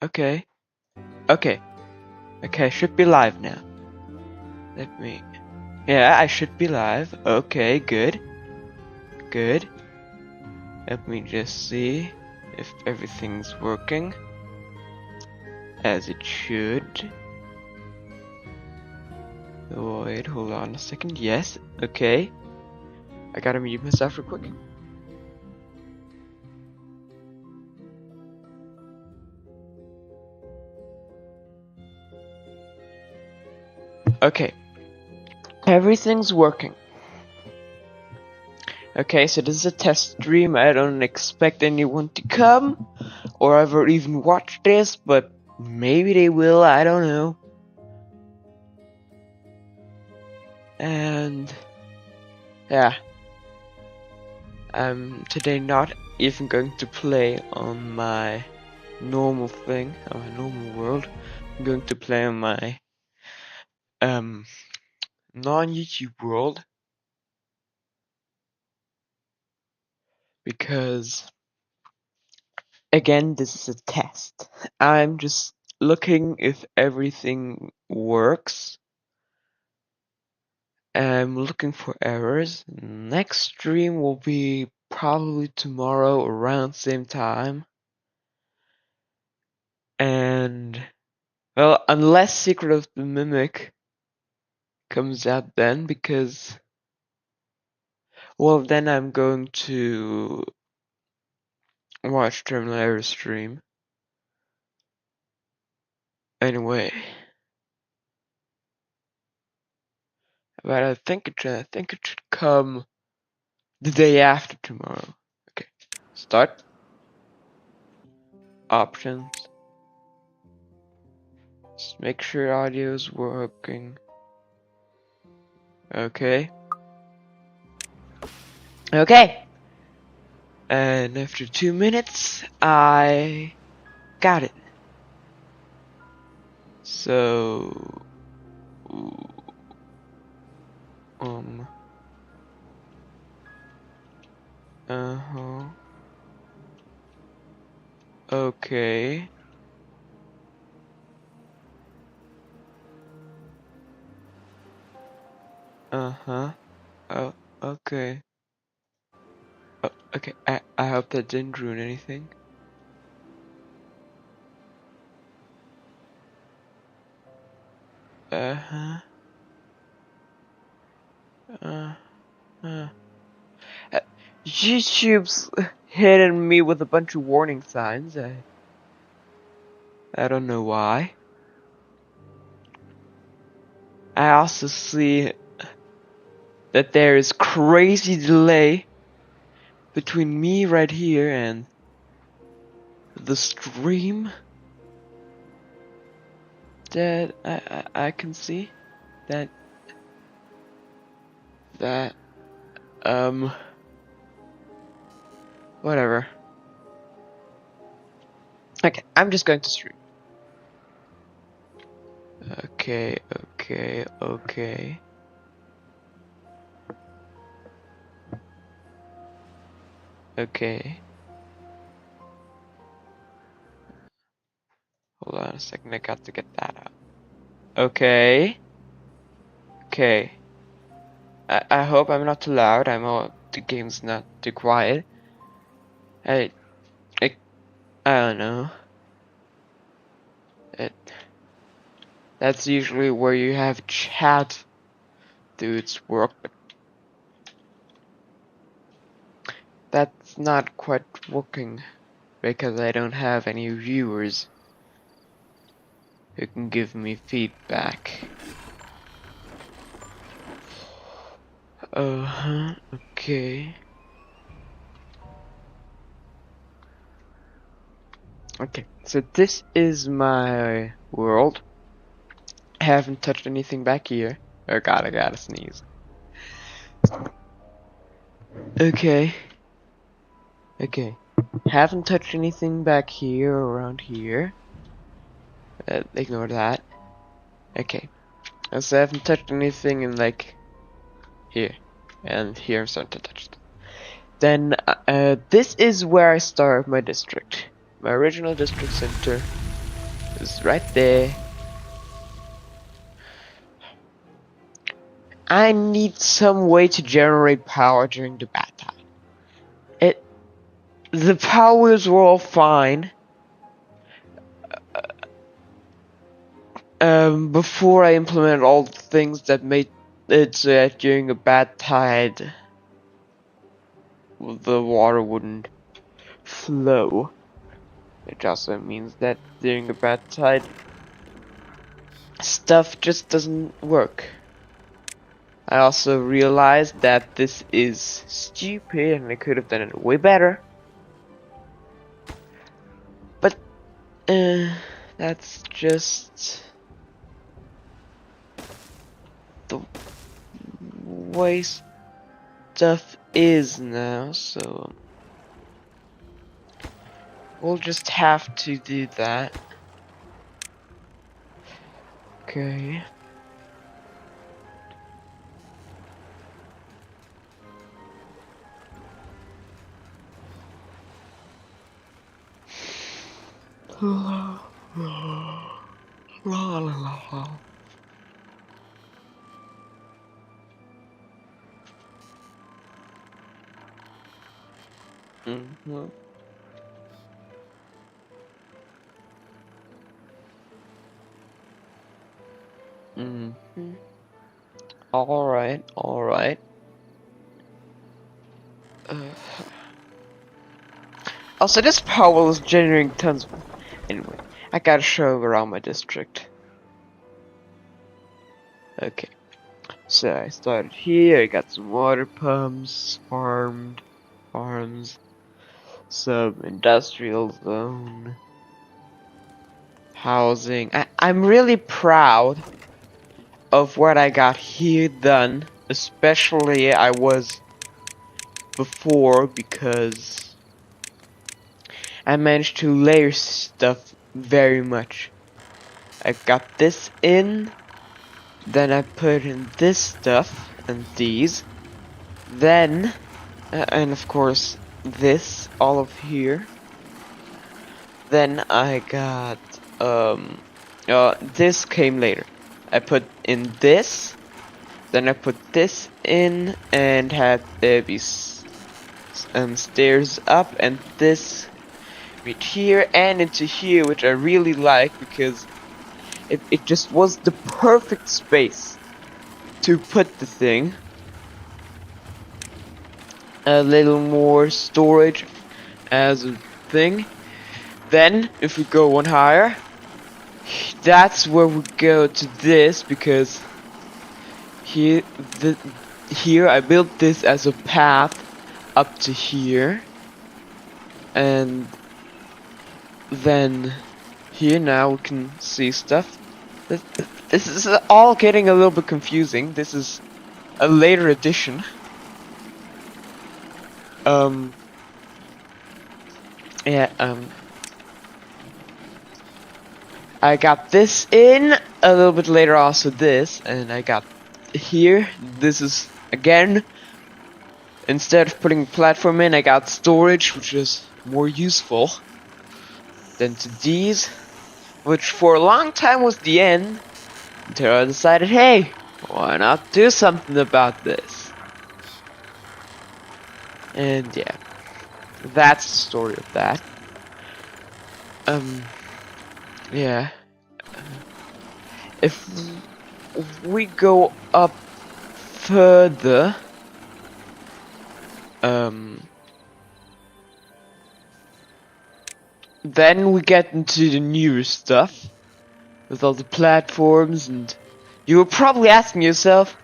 Okay. Okay. Okay, I should be live now. Let me... Yeah, I should be live. Okay, good. Good. Let me just see if everything's working as it should. Wait, hold on a second. Yes, okay. I gotta mute myself real quick. Okay. Everything's working. Okay, so this is a test stream. I don't expect anyone to come or ever even watch this, but maybe they will, I don't know. And yeah, I'm today not even going to play on my normal thing, on my normal world. I'm going to play on my non-YouTube world because again, this is a test. I'm just looking if everything works. I'm looking for errors. Next stream will be probably tomorrow around same time. And well, unless Secret of the Mimic comes out then, because well, then I'm going to watch Terminator stream. Anyway, but I think it should come the day after tomorrow. Okay, start. Options. Just make sure audio is working. Okay. Okay. And after 2 minutes, I got it. So, okay. Oh, okay. Oh, okay, I hope that didn't ruin anything. YouTube's hitting me with a bunch of warning signs. I don't know why. I also see that there is crazy delay between me right here and the stream that I can see that whatever. Okay, I'm just going to stream. Okay. Okay. Hold on a second, I got to get that out. Okay. I hope I'm not too loud. I hope the game's not too quiet. I don't know. That's usually where you have chat do its work, but that's not quite working because I don't have any viewers who can give me feedback. Okay. Okay, so this is my world. I haven't touched anything back here. Oh god, I gotta sneeze. Okay. Haven't touched anything back here or around here. Ignore that. Okay. So I haven't touched anything in like here. And here I'm starting to touch them. Then this is where I start my district. My original district center. is right there. I need some way to generate power during the bad time. The powers were all fine. Before I implemented all the things that made it so that during a bad tide, the water wouldn't flow. Which also means that during a bad tide, stuff just doesn't work. I also realized that this is stupid and I could have done it way better. But, that's just the way stuff is now, so we'll just have to do that. Okay. La la la. Mm-hmm. Mm-hmm. Alright, alright. Also, this power is generating tons of... Anyway, I gotta show around my district. Okay. So, I started here, I got some water pumps, farms, some industrial zone, housing. I'm really proud of what I got here done, especially I was before, because I managed to layer stuff very much. I got this in, then I put in this stuff and these, then and of course this all of here. Then I got this came later. I put in this, then I put this in and had these stairs up and this right here and into here, which I really like because it just was the perfect space to put the thing. A little more storage as a thing. Then, if we go one higher, that's where we go to this, because here I built this as a path up to here, and then here now we can see stuff. This is all getting a little bit confusing. This is a later edition. I got this in a little bit later, also this, and I got here. This is again, instead of putting a platform in, I got storage, which is more useful than to these, which for a long time was the end, until I decided, hey, why not do something about this? And yeah, that's the story of that. Yeah. If we go up further, then we get into the newer stuff with all the platforms, and you were probably asking yourself,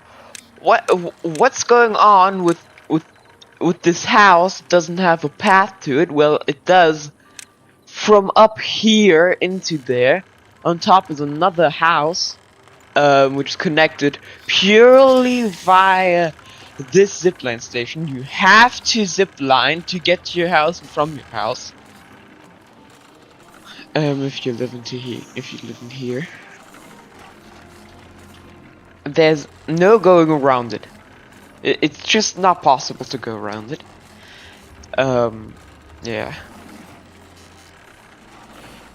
what's going on with this house? It doesn't have a path to it. Well, it does. From up here into there, on top is another house, which is connected purely via this zipline station. You have to zipline to get to your house and from your house. If you live in here, there's no going around it. It's just not possible to go around it. Yeah.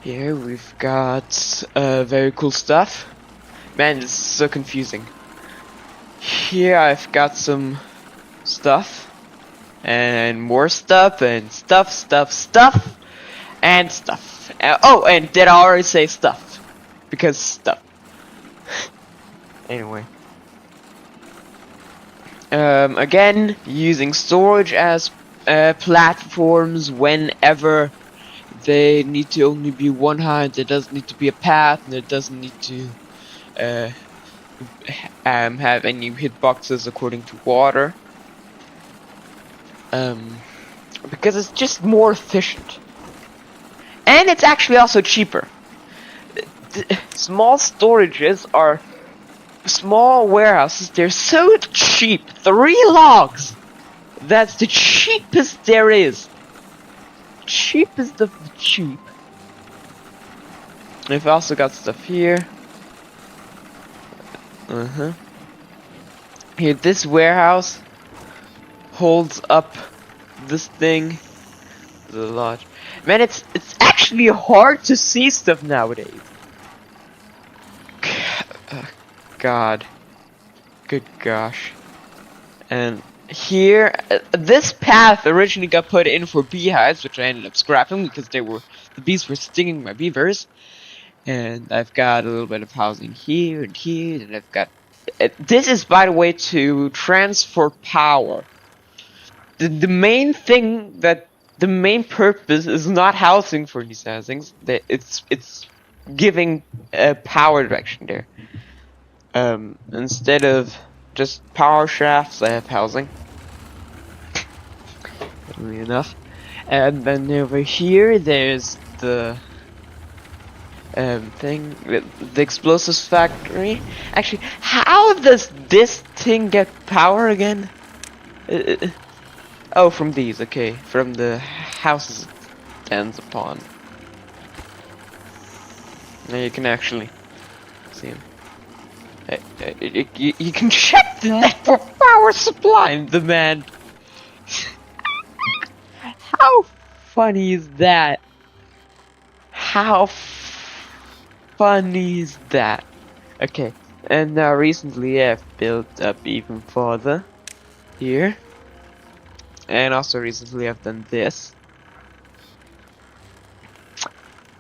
Here we've got very cool stuff. Man, this is so confusing. Here I've got some stuff. And more stuff, and stuff, and stuff. Oh, and did I already say stuff? Because stuff. Anyway. Again, using storage as platforms whenever they need to only be one height. There doesn't need to be a path, and it doesn't need to have any hitboxes according to water. Because it's just more efficient. And it's actually also cheaper. Small storages are small warehouses. They're so cheap. 3 logs. That's the cheapest there is. Cheapest of the cheap. I've also got stuff here. Here, this warehouse holds up this thing. The lodge. Man, it's actually hard to see stuff nowadays. God. Good gosh. And here, this path originally got put in for beehives, which I ended up scrapping because the bees were stinging my beavers. And I've got a little bit of housing here and here, and I've got. This is, by the way, to transfer power. The main thing the main purpose is not housing for these housings. It's giving a power direction there. Instead of just power shafts, I have housing. Funnily enough. And then over here, there's the thing, the explosives factory. Actually, how does this thing get power again? Oh, from these, okay. From the houses it stands upon. Now you can actually see them. You can check the network power supply and demand. How funny is that? How funny is that? Okay, and now recently I've built up even further here. And also recently I've done this.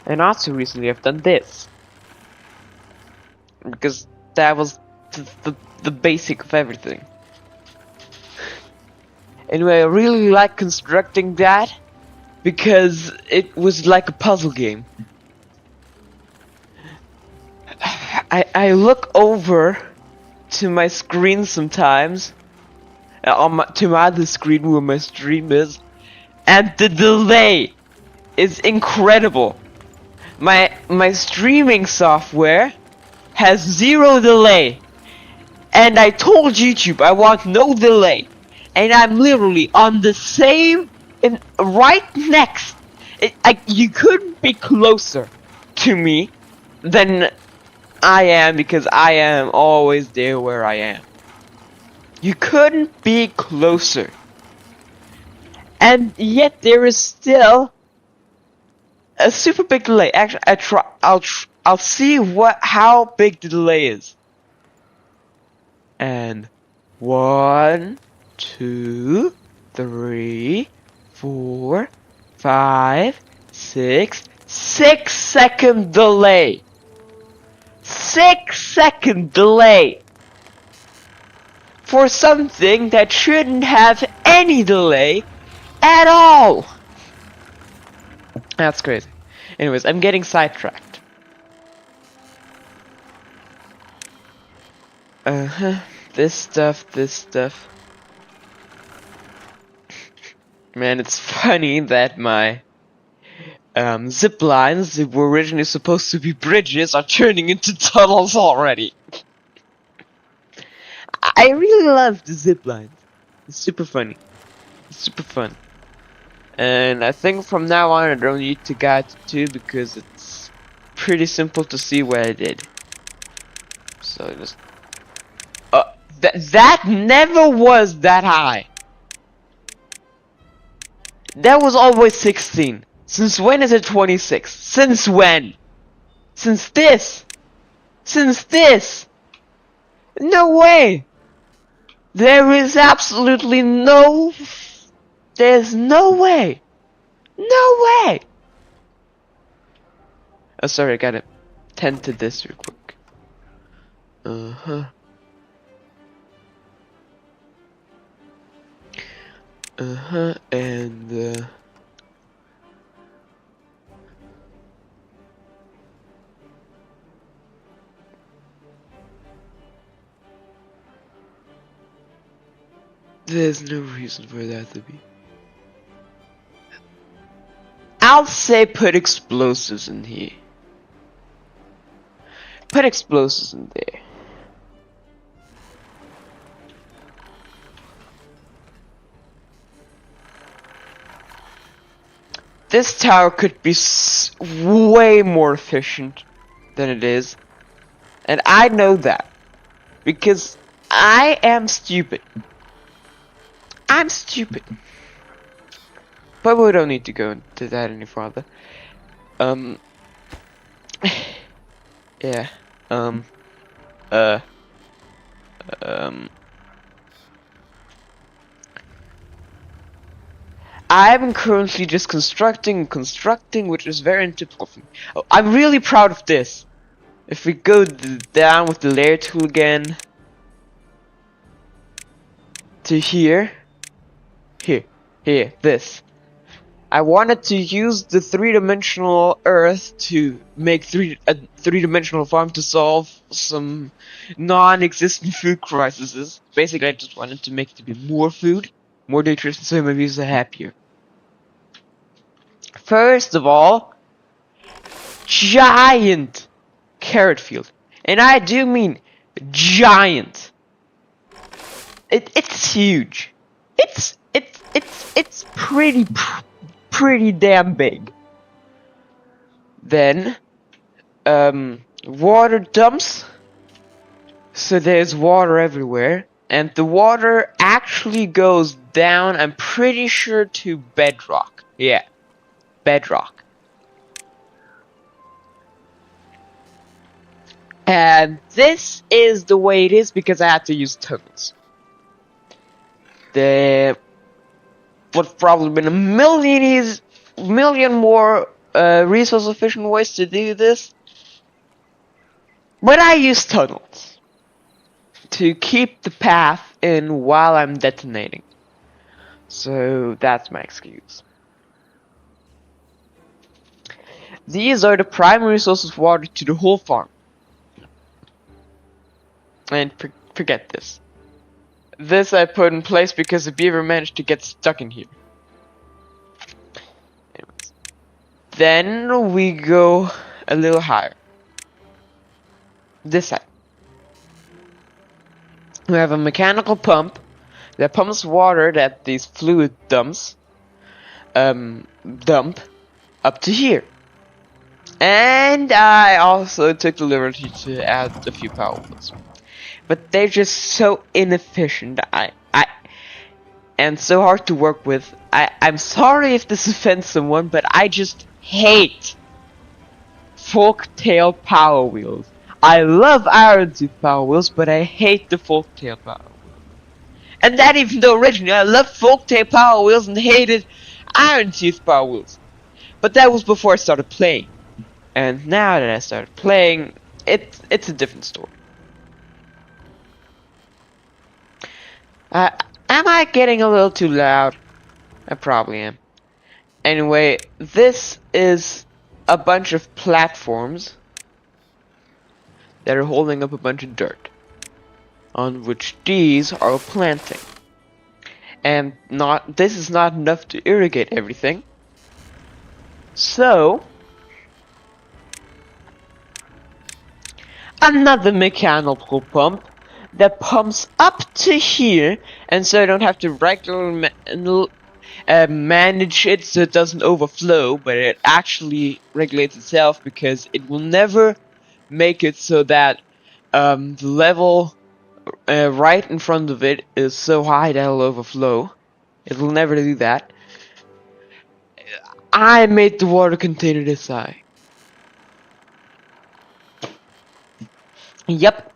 And also recently I've done this. Because that was the basic of everything. Anyway, I really like constructing that because it was like a puzzle game. I look over to my screen sometimes, to my other screen where my stream is, and the delay is incredible. My streaming software has 0 delay, and I told YouTube I want no delay, and I'm literally on the same, right next. You couldn't be closer to me than I am, because I am always there where I am. You couldn't be closer, and yet there is still a super big delay. Actually, I'll see how big the delay is. And 1, 2, 3, 4, 5, 6 second delay. 6-second delay for something that shouldn't have any delay at all. That's crazy. Anyways, I'm getting sidetracked. This stuff. Man, it's funny that my zip lines that were originally supposed to be bridges are turning into tunnels already. I really love the zip lines. It's super funny. It's super fun. And I think from now on I don't need to guide to 2 because it's pretty simple to see what I did. So just that never was that high. That was always 16. Since when is it 26? Since when? Since this? Since this? No way! There is absolutely no... There's no way! No way! Oh, sorry, I gotta tend to this real quick. Uh-huh. Uh-huh, and, there's no reason for that to be. I'll say put explosives in here. Put explosives in there. This tower could be way more efficient than it is. And I know that. Because I am stupid. I'm stupid. But we don't need to go into that any further. Yeah. I'm currently just constructing, which is very untypical for me. Oh, I'm really proud of this. If we go down with the layer tool again to here, this. I wanted to use the three-dimensional Earth to make a three-dimensional farm to solve some non-existent food crises. Basically, I just wanted to make it to be more food, more nutrition, so my viewers are happier. First of all, giant carrot field, and I do mean giant. It's huge. It's pretty damn big. Then, water dumps. So there's water everywhere, and the water actually goes down, I'm pretty sure, to bedrock. Yeah, bedrock. And this is the way it is because I had to use tunnels. There would probably been a million more resource efficient ways to do this, but I use tunnels to keep the path in while I'm detonating. So that's my excuse. These are the primary sources of water to the whole farm. And forget this. This I put in place because the beaver managed to get stuck in here. Anyways. Then we go a little higher. This side. We have a mechanical pump that pumps water that these fluid dumps dump up to here. And I also took the liberty to add a few power wheels. But they're just so inefficient, and so hard to work with. I'm sorry if this offends someone, but I just hate Folktail power wheels. I love Iron Tooth power wheels, but I hate the Folktail power wheels. And that even though originally I loved Folktail power wheels and hated Iron Tooth power wheels. But that was before I started playing. And now that I started playing, it's a different story. Am I getting a little too loud? I probably am. Anyway, this is a bunch of platforms that are holding up a bunch of dirt, on which these are planting. And this is not enough to irrigate everything. So another mechanical pump that pumps up to here, and so I don't have to regularly manage it so it doesn't overflow, but it actually regulates itself because it will never make it so that the level right in front of it is so high that it'll overflow. It will never do that. I made the water container this high. Yep.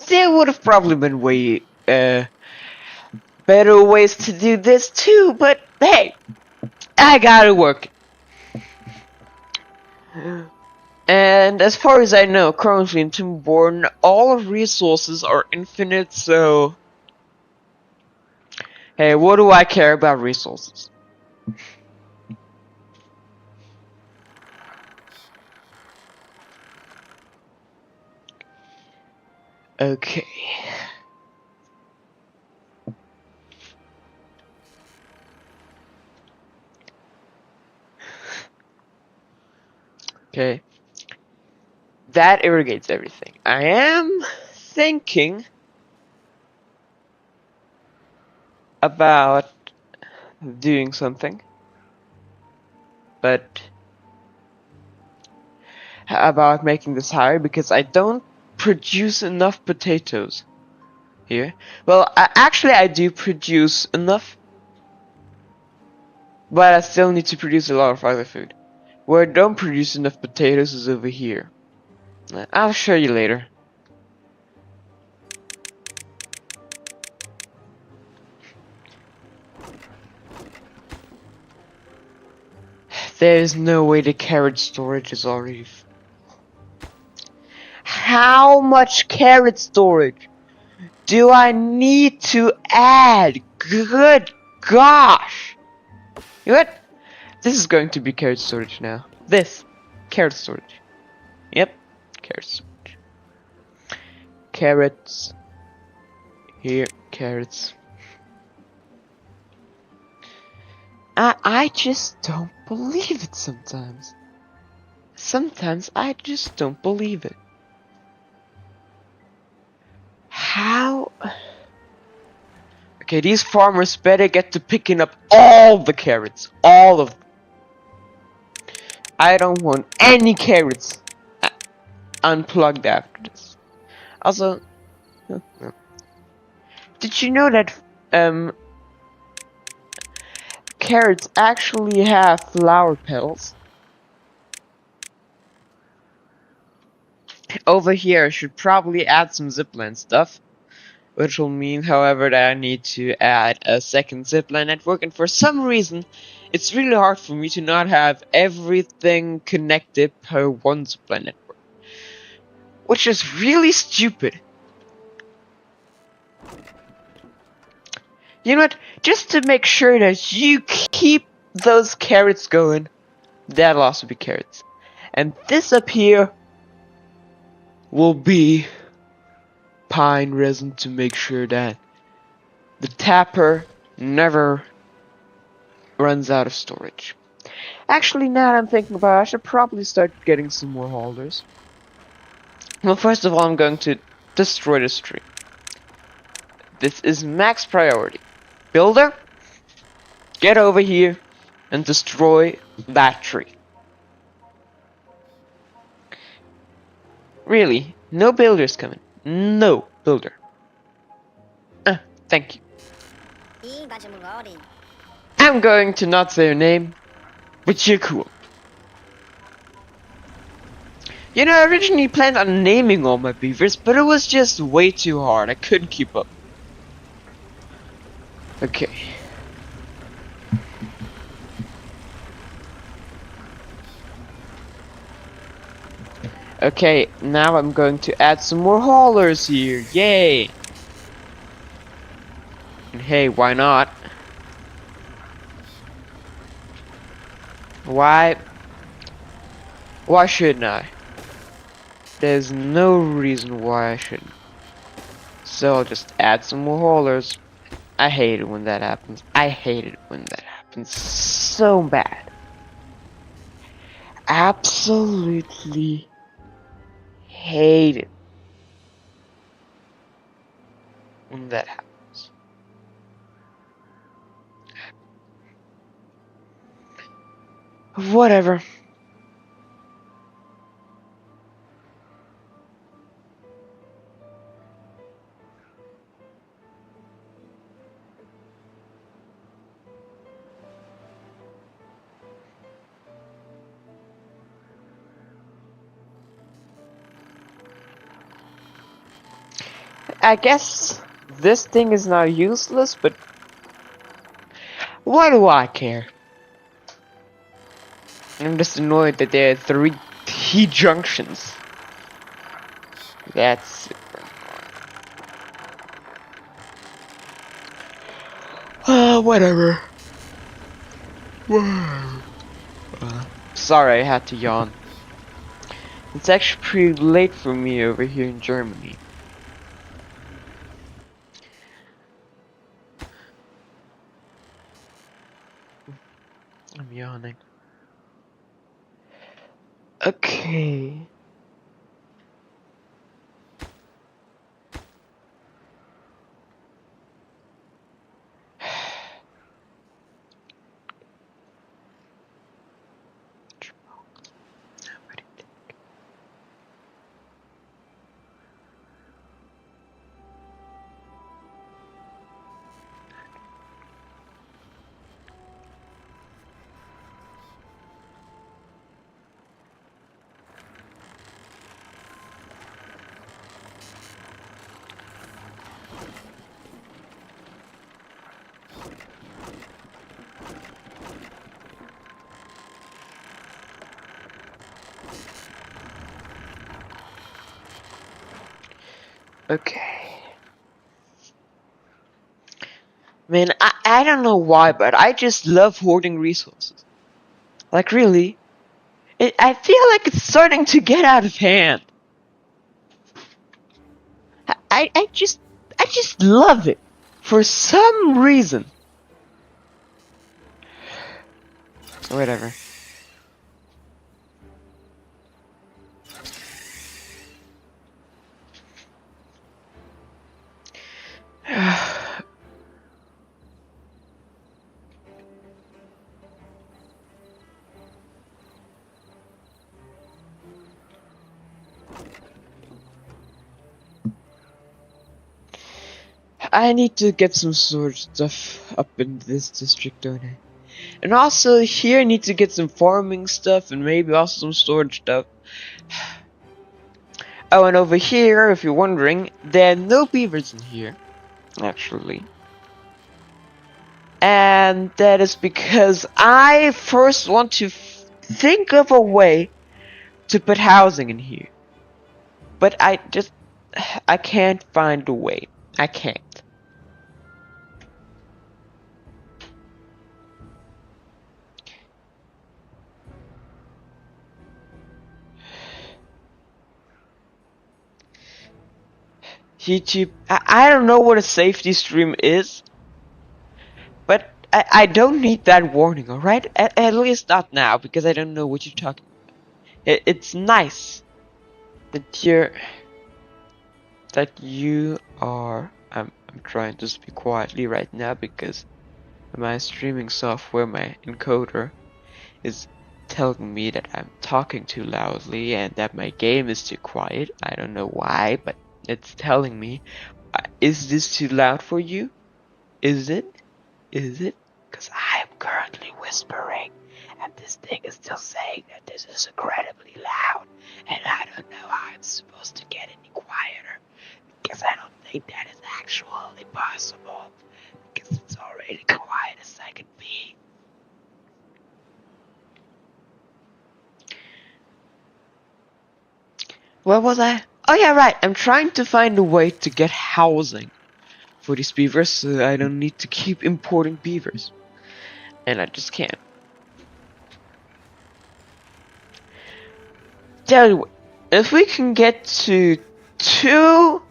There would have probably been way better ways to do this too, but hey, I gotta work. And as far as I know, currently in Timberborn, all resources are infinite, so hey, what do I care about resources? Okay. Okay. That irrigates everything. I am thinking about doing something, but about making this higher because I don't produce enough potatoes here. Well, actually I do produce enough, but I still need to produce a lot of other food. Where I don't produce enough potatoes is over here. I'll show you later. There's no way the carrot storage is already. How much carrot storage do I need to add? Good gosh! You know what? This is going to be carrot storage now. This. Carrot storage. Yep. Carrot storage. Carrots. Here. Carrots. I just don't believe it sometimes. Sometimes I just don't believe it. How? Okay, these farmers better get to picking up all the carrots. All of them. I don't want any carrots unplugged after this. Also, did you know that carrots actually have flower petals? Over here I should probably add some zipline stuff, which will mean, however, that I need to add a second zipline network, and for some reason it's really hard for me to not have everything connected per one zipline network, which is really stupid. You know what? Just to make sure that you keep those carrots going, that'll also be carrots. And this up here will be pine resin to make sure that the tapper never runs out of storage. Actually, now that I'm thinking about it, I should probably start getting some more holders. Well, first of all, I'm going to destroy this tree. This is max priority. Builder, get over here and destroy that tree. Really, no builders coming. No builder. Thank you. I'm going to not say your name, but you're cool. You know, I originally planned on naming all my beavers, but it was just way too hard. I couldn't keep up. Okay. Okay, now I'm going to add some more haulers here. Yay! And hey, why not? Why shouldn't I? There's no reason why I shouldn't. So I'll just add some more haulers. I hate it when that happens. I hate it when that happens so bad. Absolutely hate it when that happens. Whatever. I guess this thing is now useless, but why do I care? I'm just annoyed that there are 3 T-junctions. That's whatever. Sorry, I had to yawn. It's actually pretty late for me over here in Germany. I'm yawning. Okay. Okay. Man, I don't know why, but I just love hoarding resources. Like, really? I feel like it's starting to get out of hand. I just love it. For some reason. Whatever. I need to get some storage stuff up in this district, don't I? And also here I need to get some farming stuff and maybe also some storage stuff. Oh, and over here, if you're wondering, there are no beavers in here, actually. And that is because I first want to think of a way to put housing in here. But I can't find a way. I can't. YouTube, I don't know what a safety stream is, but I don't need that warning, alright? At least not now, because I don't know what you're talking about. It's nice that you are. I'm trying to speak quietly right now because my streaming software, my encoder, is telling me that I'm talking too loudly and that my game is too quiet. I don't know why, but it's telling me. Is this too loud for you? Is it? Is it? Because I am currently whispering, and this thing is still saying that this is incredibly loud, and I don't know how I'm supposed to get any quieter, because I don't think that is actually possible, because it's already quiet as I can be. Where was I? Oh yeah, right. I'm trying to find a way to get housing for these beavers so I don't need to keep importing beavers. And I just can't. Tell you what, if we can get to 2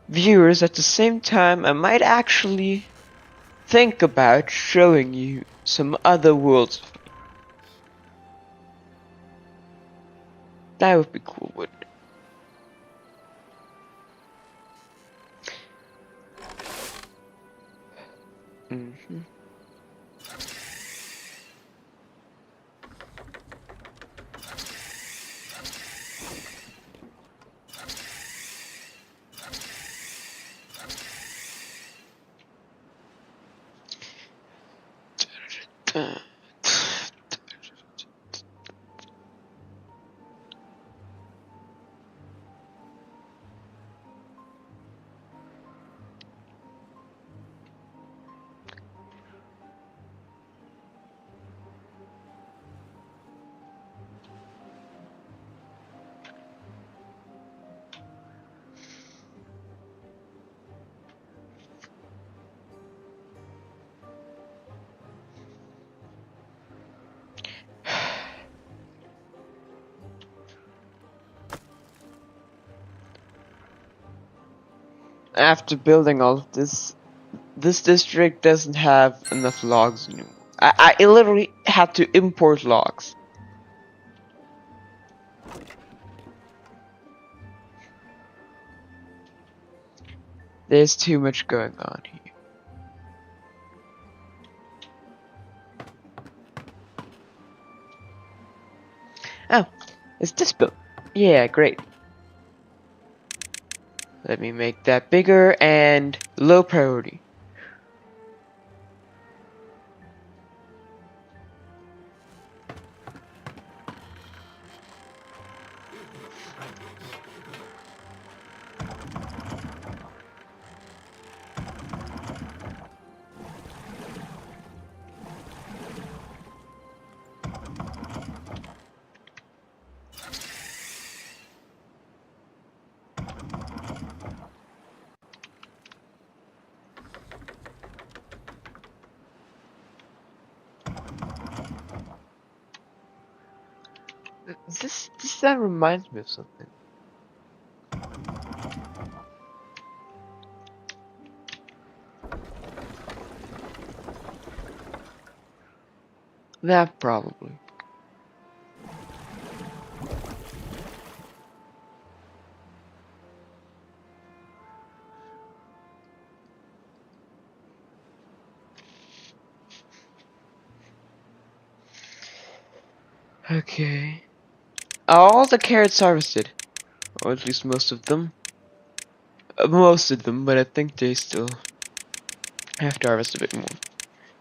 viewers at the same time, I might actually think about showing you some other worlds. That would be cool, wouldn't it? Mm-hmm. After building all of this, this district doesn't have enough logs anymore. I literally had to import logs. There's too much going on here. Oh, is this built? Yeah, great. Let me make that bigger and low priority. This that reminds me of something. That probably. Okay. All the carrots harvested. Or at least most of them. Most of them, but I think they still have to harvest a bit more.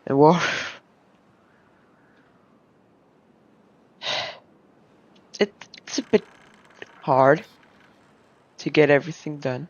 And water. It's a bit hard to get everything done.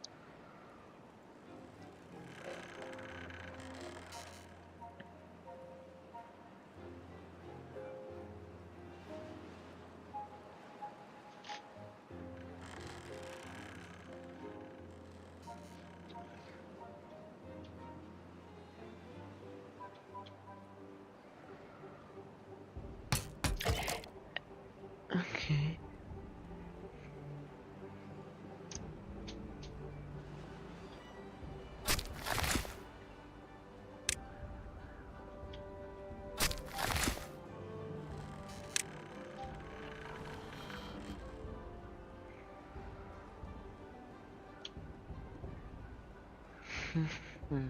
Okay. Hmm.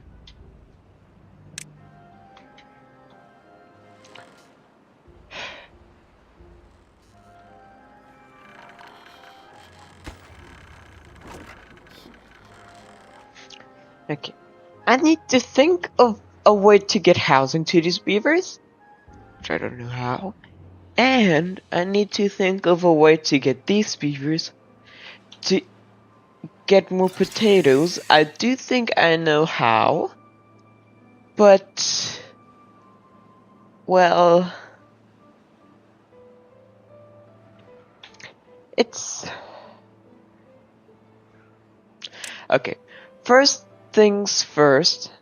Okay. I need to think of a way to get housing to these beavers, which I don't know how. And I need to think of a way to get these beavers to get more potatoes. I do think I know how. But, well, it's... Okay, first things first,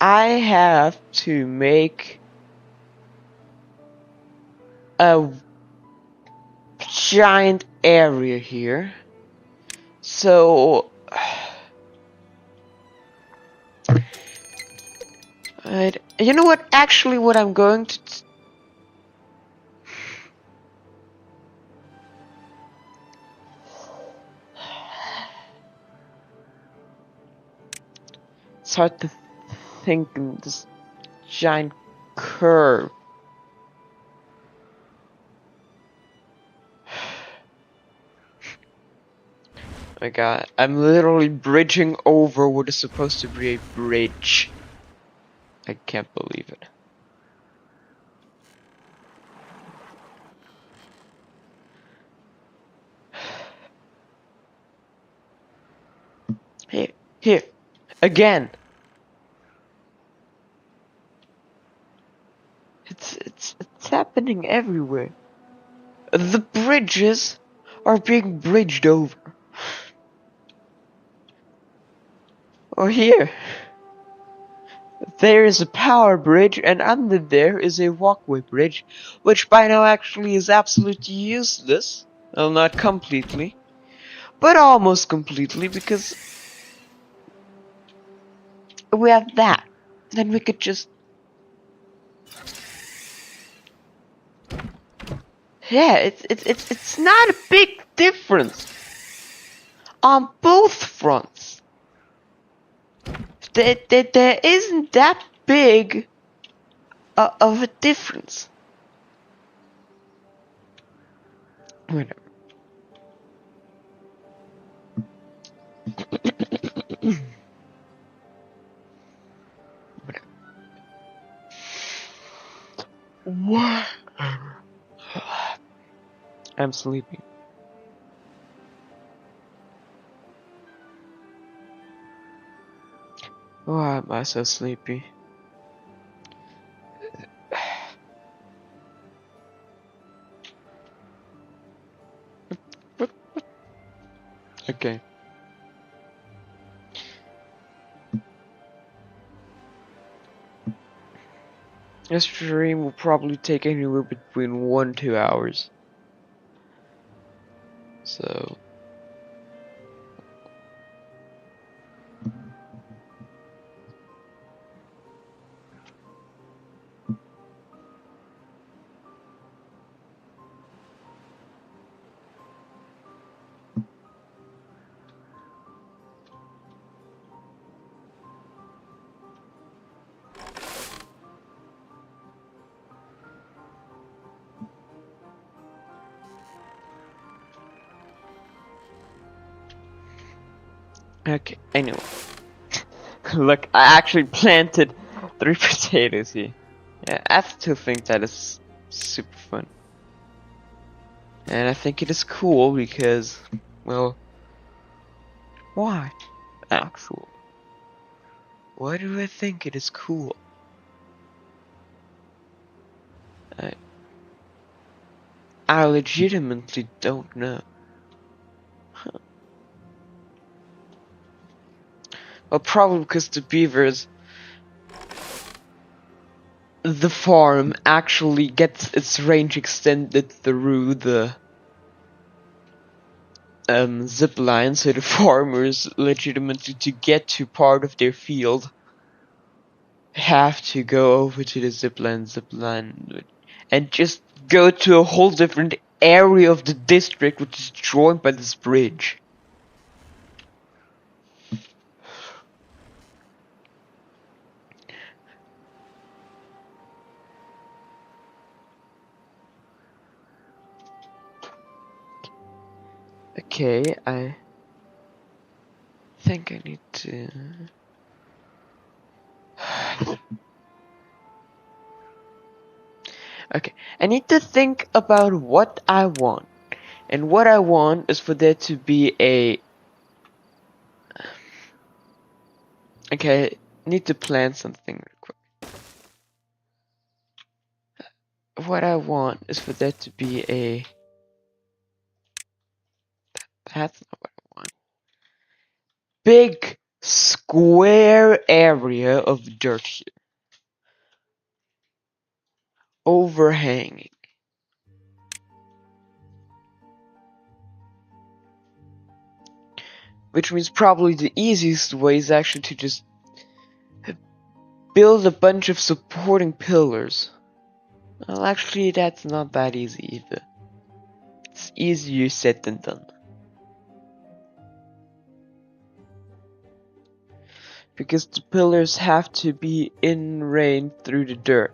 I have to make a giant area here. So, you know what? Actually, what I'm going to... It's hard to think in this giant curve. Oh my god, I'm literally bridging over what is supposed to be a bridge. I can't believe it. Here, again. It's happening everywhere. The bridges are being bridged over. Or here. There is a power bridge, and under there is a walkway bridge, which by now actually is absolutely useless. Well, not completely, but almost completely, because we have that. Then we could just... Yeah, it's not a big difference on both fronts. There isn't that big of a difference. Whatever. What? I'm sleepy. Why am I so sleepy? Okay. This stream will probably take anywhere between 1 to 2 hours. So... Okay, anyway. Look, I actually planted 3 potatoes here. Yeah, I still think that is super fun. And I think it is cool because, well, why? Actually, why do I think it is cool? I legitimately don't know. Huh. Well, probably because the beavers, the farm actually gets its range extended through the zip line, so the farmers legitimately, to get to part of their field, have to go over to the zip line, and just go to a whole different area of the district which is joined by this bridge. Okay, I think I need to... Okay, I need to think about what I want. And what I want is for there to be a... Okay, I need to plan something real quick. What I want is for there to be a... That's not what I want. Big square area of dirt here. Overhanging. Which means probably the easiest way is actually to just build a bunch of supporting pillars. Well, actually, that's not that easy either. It's easier said than done. Because the pillars have to be in range through the dirt.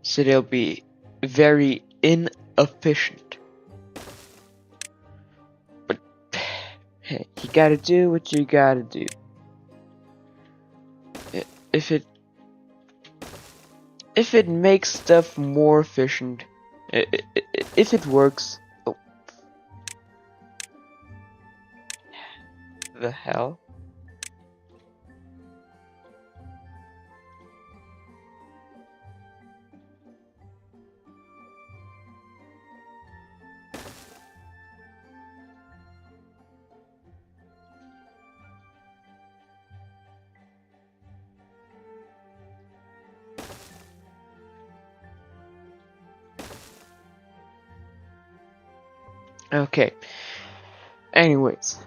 So they'll be very inefficient. But, hey, you gotta do what you gotta do. If it makes stuff more efficient, if it works... Oh. The hell? Okay. Anyways.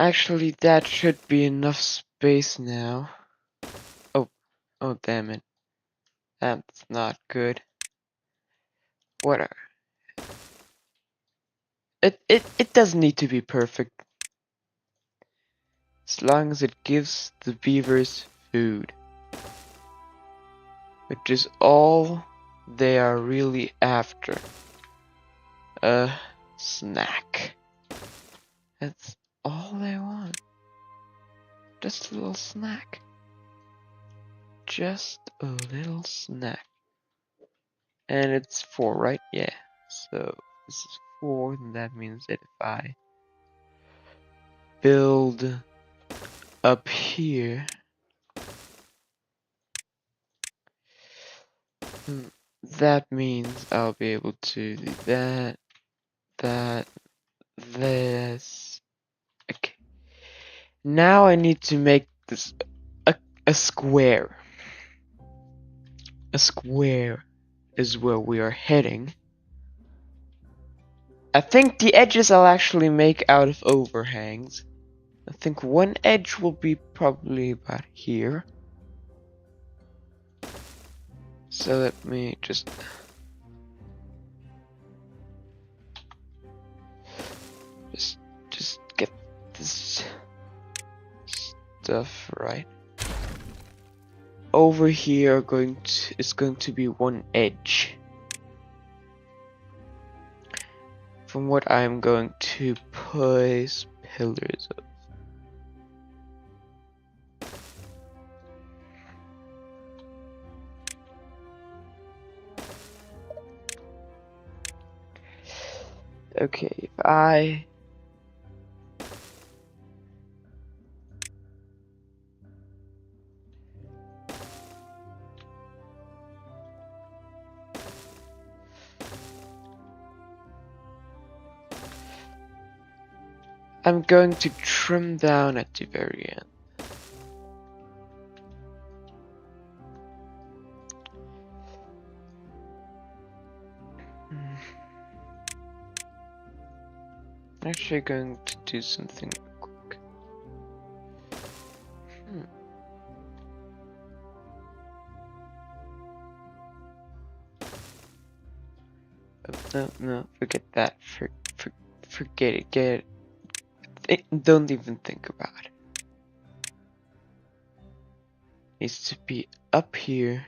Actually, that should be enough space now. Oh, damn it. That's not good. Whatever. It doesn't need to be perfect. As long as it gives the beavers food. Which is all they are really after. A snack. That's all they want. Just a little snack. Just a little snack. And it's 4, right? Yeah. So this is 4, and that means that if I build up here, that means I'll be able to do that, this. Okay. Now I need to make this a square. A square is where we are heading. I think the edges I'll actually make out of overhangs. I think one edge will be probably about here. So let me just get this stuff right. Over here is going to be one edge. From what I'm going to place pillars of. Okay, if I'm going to trim down at the very end. I'm actually going to do something quick. No, forget that. Forget it. Get it. Don't even think about it. Needs to be up here.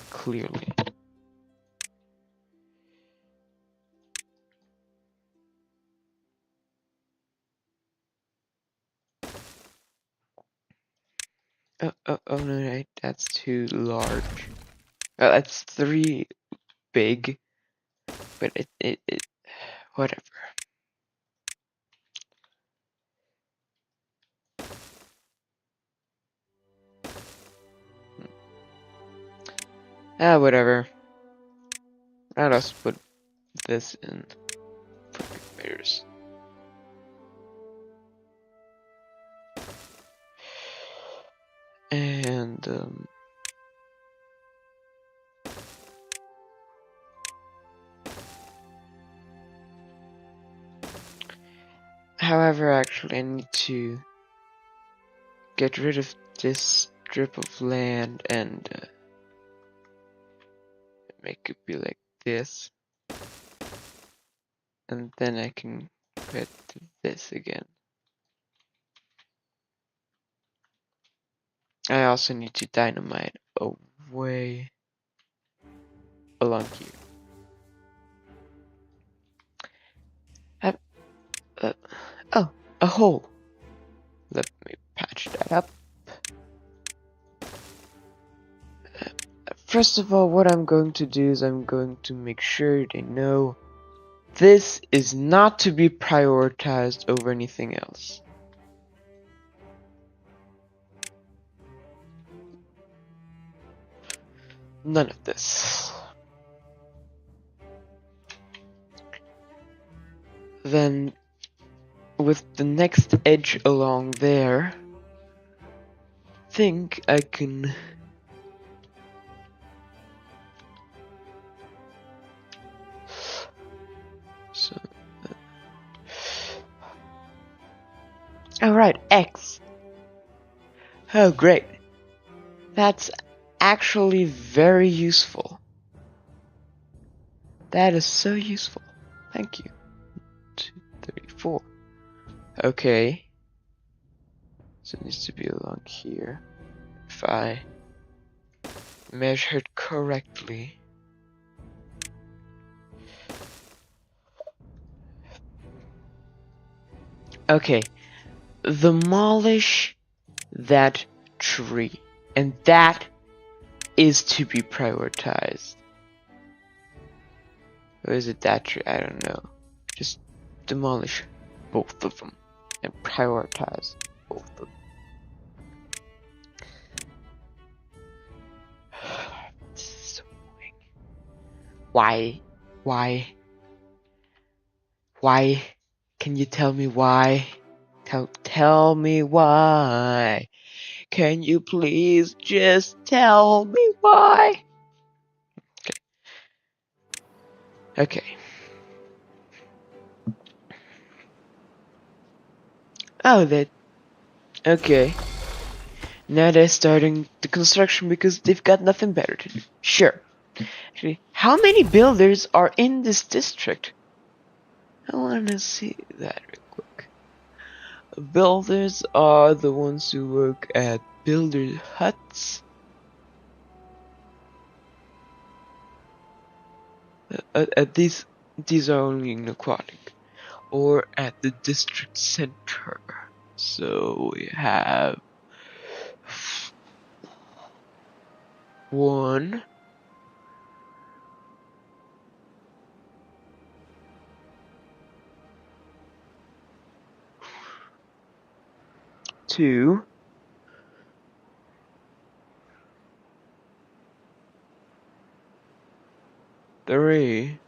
Clearly. Oh no, that's too large. That's 3 big, but it whatever. Whatever. I'll just put this in freaking mirrors. And however, actually, I need to get rid of this strip of land and make it be like this, and then I can put this again. I also need to dynamite away along here. Oh, a hole. Let me patch that up. First of all, what I'm going to do is I'm going to make sure they know this is not to be prioritized over anything else. None of this. Then, with the next edge along there, I think I can X. Oh, great. That's actually very useful. That is so useful. Thank you. 234. Okay. So it needs to be along here. If I measured correctly. Okay. Demolish that tree. And that is to be prioritized. Or is it that tree? I don't know. Just demolish both of them. And prioritize both of them. This is so annoying. Why? Why? Why? Can you tell me why? Tell me why. Can you please just tell me why? Okay. Oh, that. Okay. Now they're starting the construction because they've got nothing better to do. Sure. Actually, how many builders are in this district? I want to see that real quick. Builders are the ones who work at builder huts. These are only in aquatic or at the district center. So we have 1, 2, 3,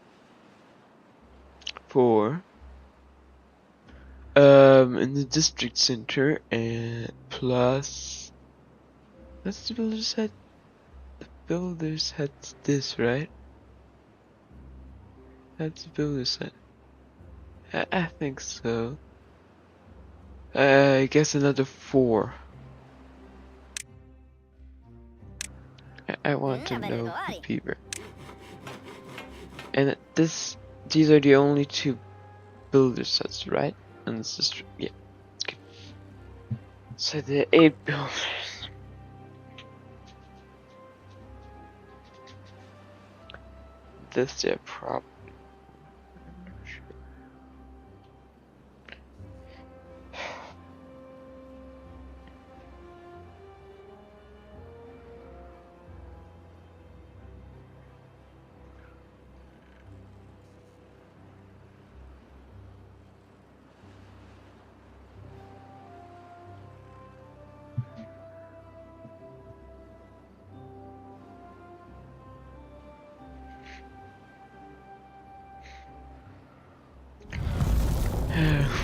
4. In the district center, and plus that's the builder's hut. The builder's hut's this, right? That's the builder's hut. I think so. I guess another 4. I want to know the beaver. And these are the only 2 builder's huts, right? And this is yeah. Okay. So the 8 builders. This their problem.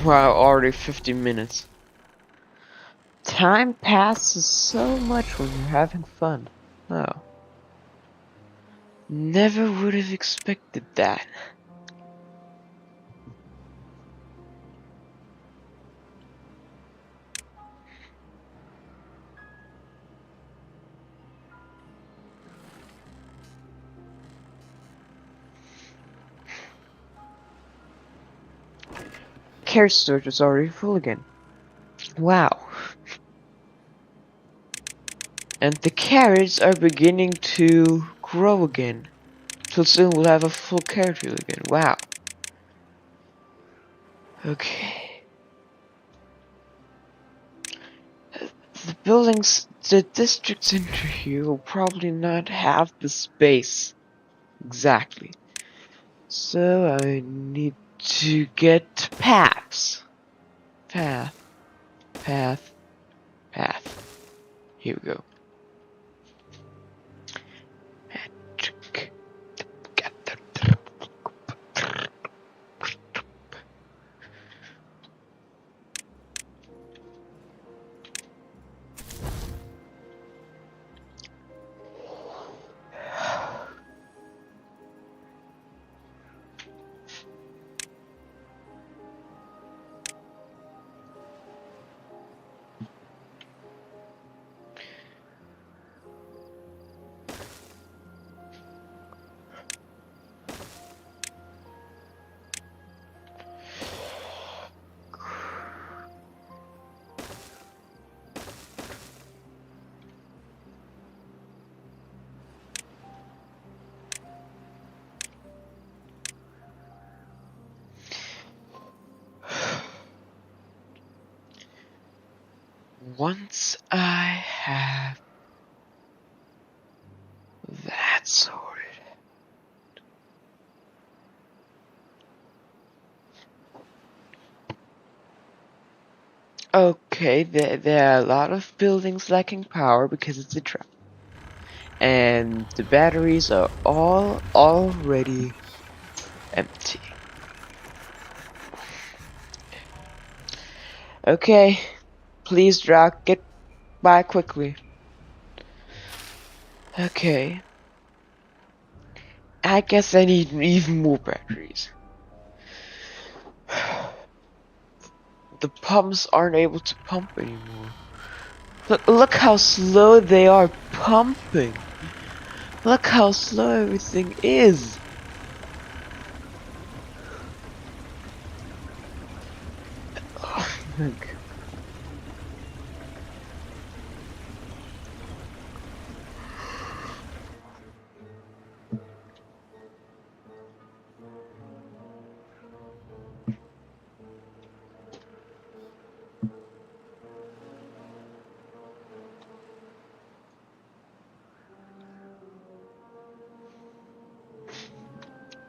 Wow, already 50 minutes. Time passes so much when you're having fun. Oh. Never would have expected that. Carrot storage is already full again. Wow. And the carrots are beginning to grow again. So soon we'll have a full carrot field again. Wow. Okay. The district center here will probably not have the space. Exactly. So I need to get paths. Path. Here we go. Magic. once I have that sorted. Okay, there are a lot of buildings lacking power because it's a drought. And the batteries are all already empty. Okay, please drought, get by quickly. Okay. I guess I need even more batteries. The pumps aren't able to pump anymore. Look how slow they are pumping. Look how slow everything is. Oh my God.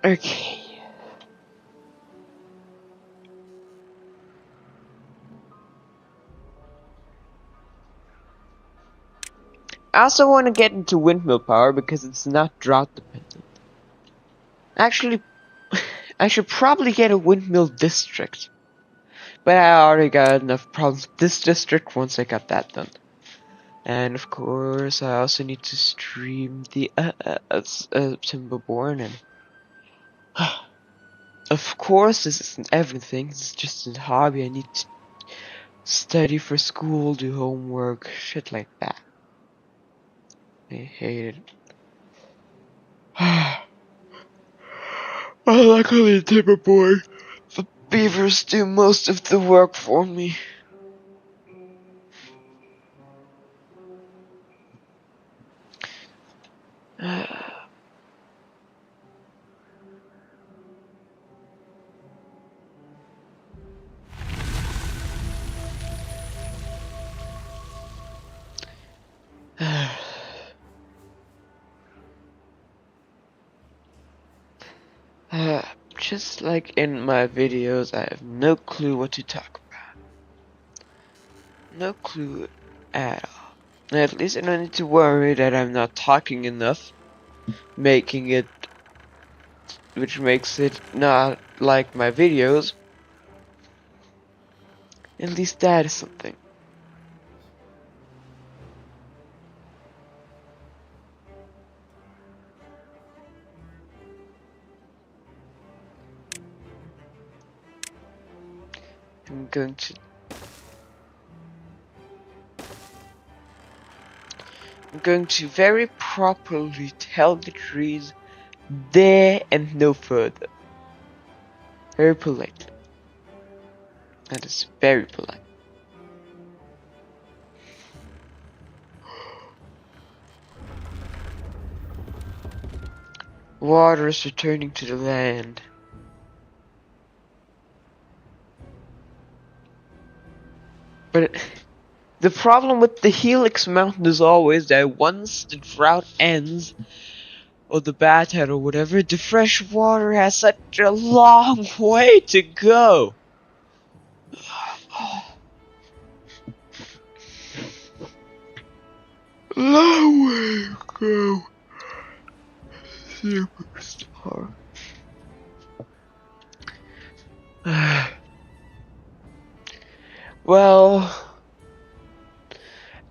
Okay. I also want to get into windmill power because it's not drought dependent. Actually, I should probably get a windmill district. But I already got enough problems with this district once I got that done. And of course, I also need to stream the Timberborn, and of course, this isn't everything. It's just a hobby. I need to study for school, do homework, shit like that. I hate it. Luckily, Timberborn, the beavers do most of the work for me. Just like in my videos, I have no clue what to talk about. No clue at all. At least I don't need to worry that I'm not talking enough, which makes it not like my videos. At least that is something. I'm going to very properly tell the trees there and no further. Very politely. That is very polite. Water is returning to the land. But the problem with the Helix Mountain is always that once the drought ends, or the bad tide or whatever, the fresh water has such a long way to go. Long way to go. Superstar. Well,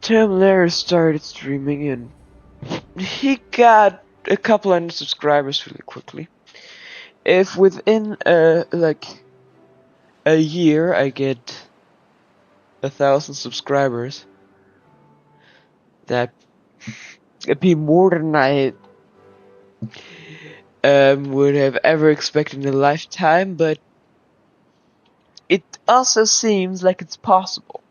Tim Lair started streaming and he got a couple hundred subscribers really quickly. If within like a year I get 1,000 subscribers, that'd be more than I would have ever expected in a lifetime, but it also seems like it's possible.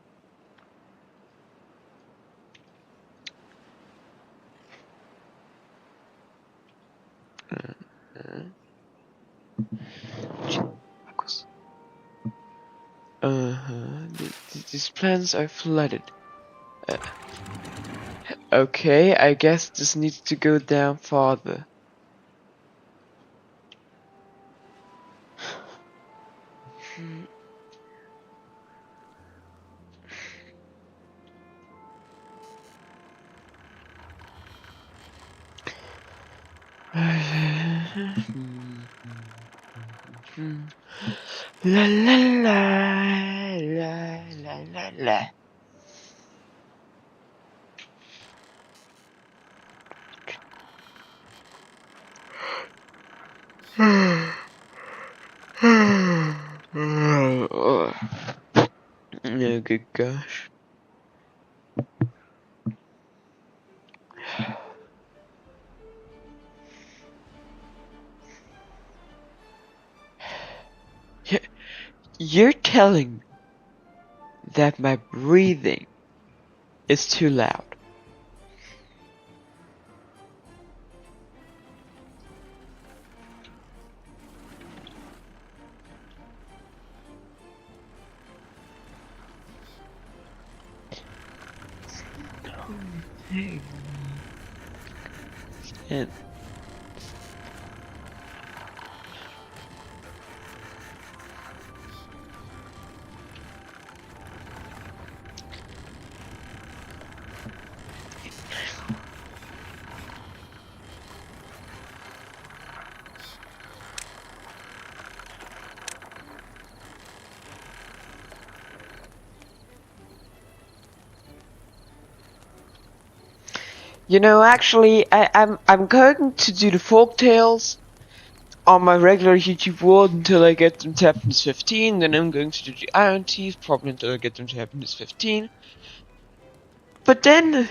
These plants are flooded. Okay, I guess this needs to go down farther. La la la la la la la. Oh, good gosh. You're telling me that my breathing is too loud. And you know, actually, I'm going to do the folk tales on my regular YouTube world until I get them to happiness 15. Then I'm going to do the Iron Teeth probably until I get them to happiness 15. But then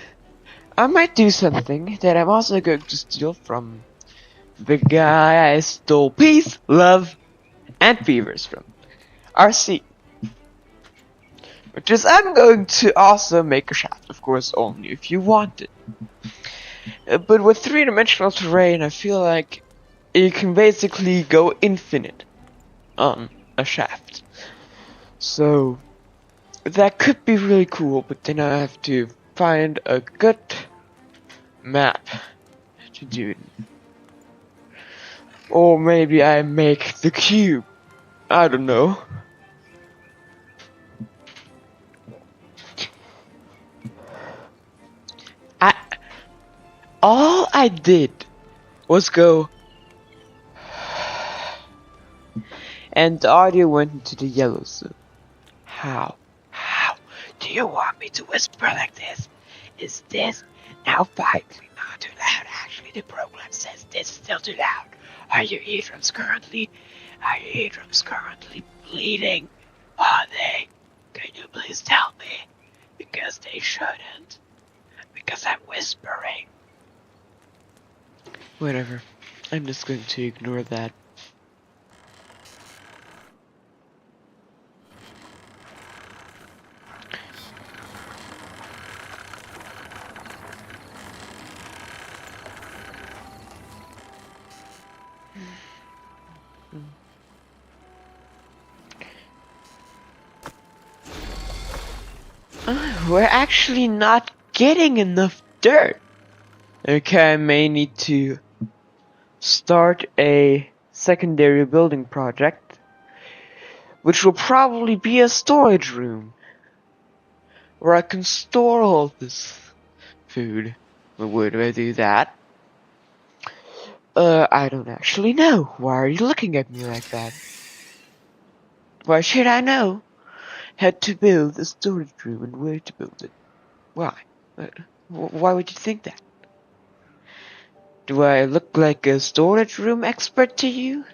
I might do something that I'm also going to steal from the guy I stole peace, love, and fevers from, RC. Which is I'm going to also make a shaft, of course, only if you want it. But with three-dimensional terrain, I feel like you can basically go infinite on a shaft. So that could be really cool, but then I have to find a good map to do it. Or maybe I make the cube. I don't know. All I did was go, and the audio went into the yellow zone. How? Do you want me to whisper like this? Is this now finally not too loud? Actually, the program says this is still too loud. Are your eardrums currently bleeding? Are they? Can you please tell me? Because they shouldn't. Because I'm whispering. Whatever. I'm just going to ignore that. We're actually not getting enough dirt. Okay, I may need to start a secondary building project, which will probably be a storage room where I can store all this food. But where do I do that? I don't actually know. Why are you looking at me like that? Why should I know how to build a storage room and where to build it? Why? Why would you think that? Do I look like a storage room expert to you?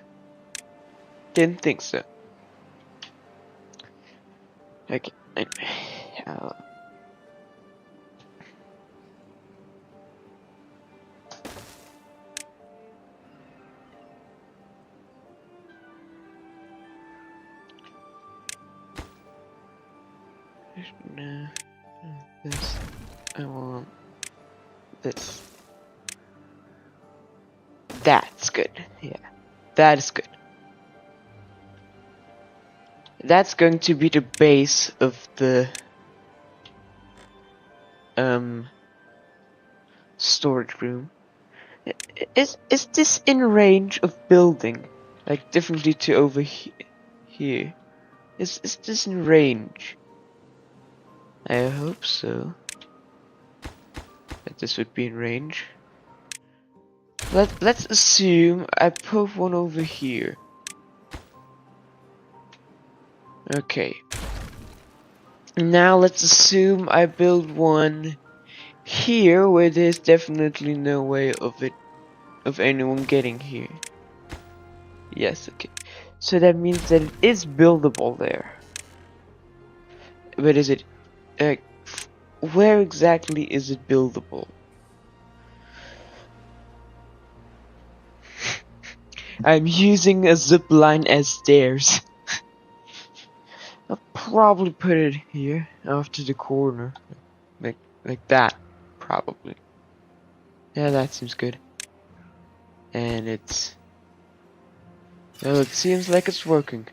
Didn't think so. Okay, anyway. No, this. I want this. That's good. Yeah, that is good. That's going to be the base of the storage room. Is this in range of building? Like differently to over here? Is this in range? I hope so. That this would be in range. Let's assume I put one over here. Okay. Now let's assume I build one here where there's definitely no way of anyone getting here. Yes, okay. So that means that it is buildable there. But is it where exactly is it buildable? I'm using a zip line as stairs. I'll probably put it here off to the corner. Like that, probably. Yeah, that seems good. And it's... well, it seems like it's working.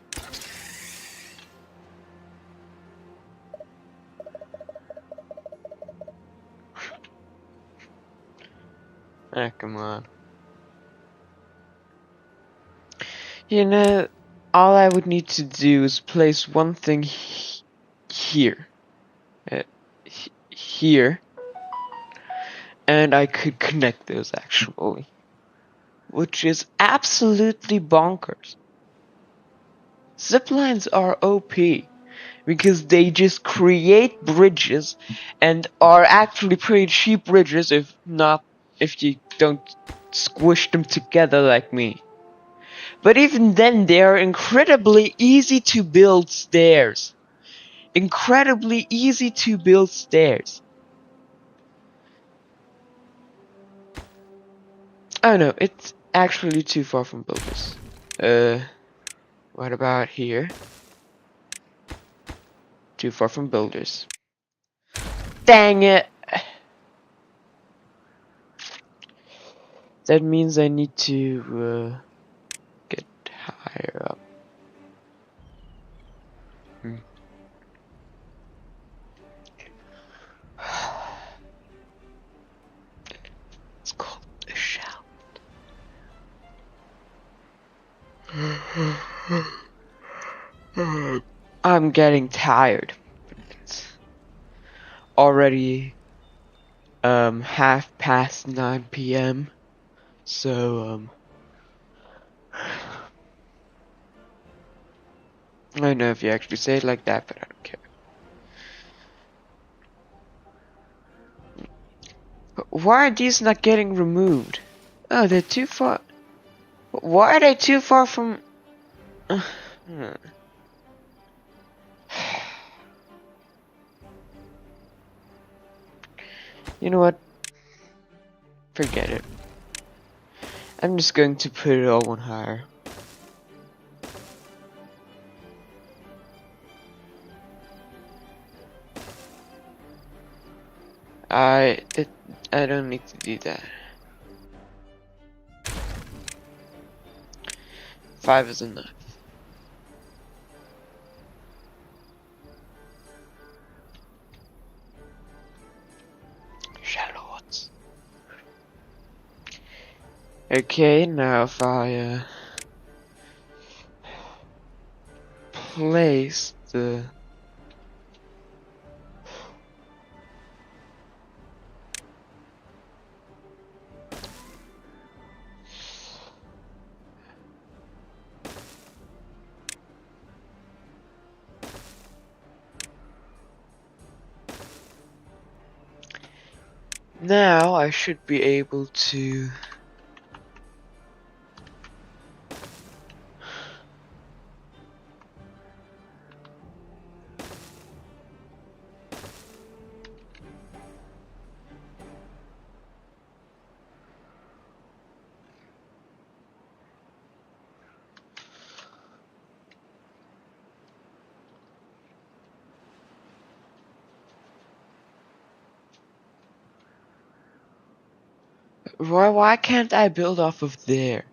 Ah, come on. You know, all I would need to do is place one thing here. Here. And I could connect those actually. Which is absolutely bonkers. Ziplines are OP. Because they just create bridges and are actually pretty cheap bridges if you don't squish them together like me. But even then, they are incredibly easy to build stairs. Incredibly easy to build stairs. Oh no, it's actually too far from builders. What about here? Too far from builders. Dang it! That means I need to, get higher up. It's called a shout. I'm getting tired. It's already 9:30 p.m. So I don't know if you actually say it like that, but I don't care. But why are these not getting removed? Oh, they're too far. Why are they too far from? You know what? Forget it. I'm just going to put it all one higher. I don't need to do that. 5 is enough. Shallots. Okay, now if I place the now I should be able to why can't I build off of there?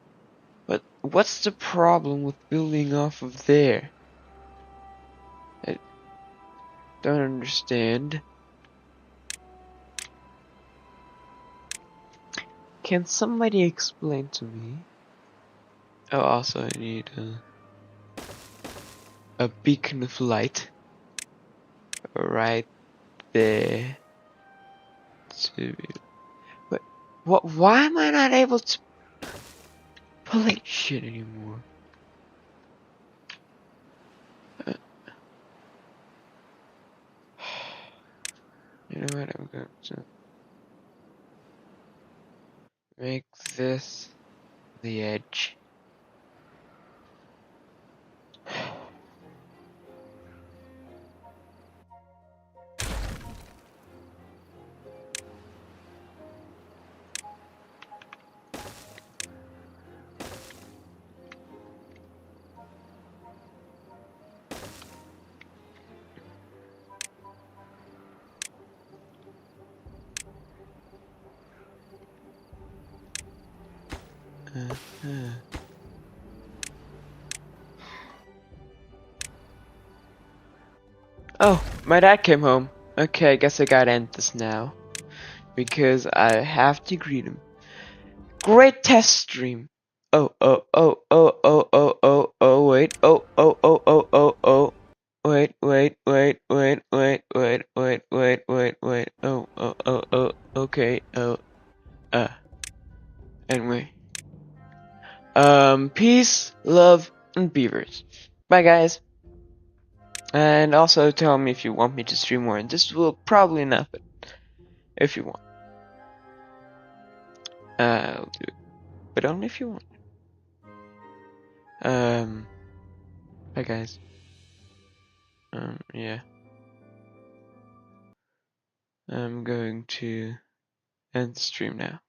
What's the problem with building off of there? I don't understand. Can somebody explain to me? Oh, also I need a beacon of light right there. To but what? Why am I not able to play shit anymore? You know what? I'm going to make this the edge. Oh, my dad came home. Okay, I guess I gotta end this now. Because I have to greet him. Great test stream. Wait. Wait. Okay. Anyway. Peace, love, and beavers. Bye, guys. And also tell me if you want me to stream more. And this will probably not, but if you want. I'll do it. But only if you want. Bye, guys. Yeah. I'm going to end the stream now.